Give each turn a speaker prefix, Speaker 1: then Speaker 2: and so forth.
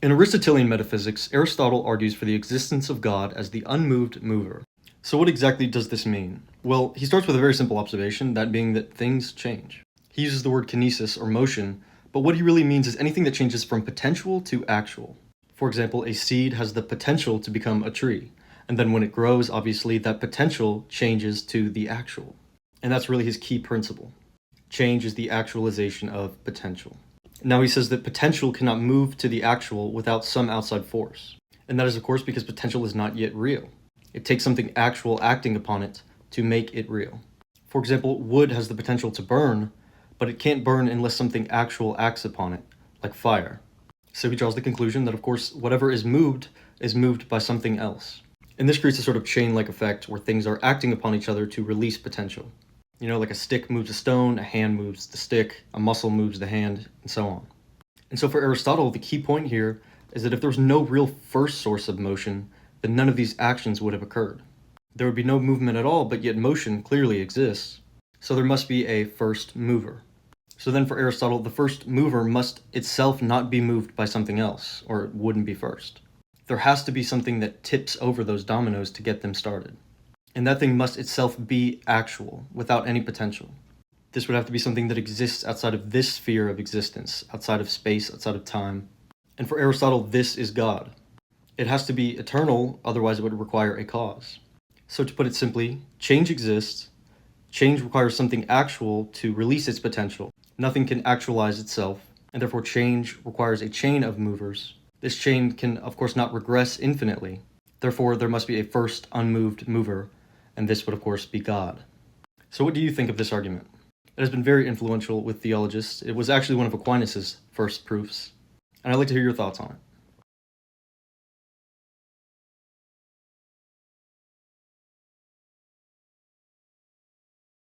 Speaker 1: In Aristotelian metaphysics, Aristotle argues for the existence of God as the unmoved mover. So what exactly does this mean? Well, he starts with a very simple observation, that being that things change. He uses the word kinesis, or motion, but what he really means is anything that changes from potential to actual. For example, a seed has the potential to become a tree, and then when it grows, obviously, that potential changes to the actual. And that's really his key principle. Change is the actualization of potential. Now he says that potential cannot move to the actual without some outside force. And that is, of course, because potential is not yet real. It takes something actual acting upon it to make it real. For example, wood has the potential to burn, but it can't burn unless something actual acts upon it, like fire. So he draws the conclusion that, of course, whatever is moved by something else. And this creates a sort of chain-like effect where things are acting upon each other to release potential. You know, like a stick moves a stone, a hand moves the stick, a muscle moves the hand, and so on. And so for Aristotle, the key point here is that if there was no real first source of motion, then none of these actions would have occurred. There would be no movement at all, but yet motion clearly exists. So there must be a first mover. So then for Aristotle, the first mover must itself not be moved by something else, or it wouldn't be first. There has to be something that tips over those dominoes to get them started. And that thing must itself be actual, without any potential. This would have to be something that exists outside of this sphere of existence, outside of space, outside of time. And for Aristotle, this is God. It has to be eternal, otherwise it would require a cause. So to put it simply, change exists. Change requires something actual to release its potential. Nothing can actualize itself, and therefore change requires a chain of movers. This chain can, of course, not regress infinitely. Therefore, there must be a first unmoved mover, and this would, of course, be God. So what do you think of this argument? It has been very influential with theologists. It was actually one of Aquinas' first proofs, and I'd like to hear your thoughts on it.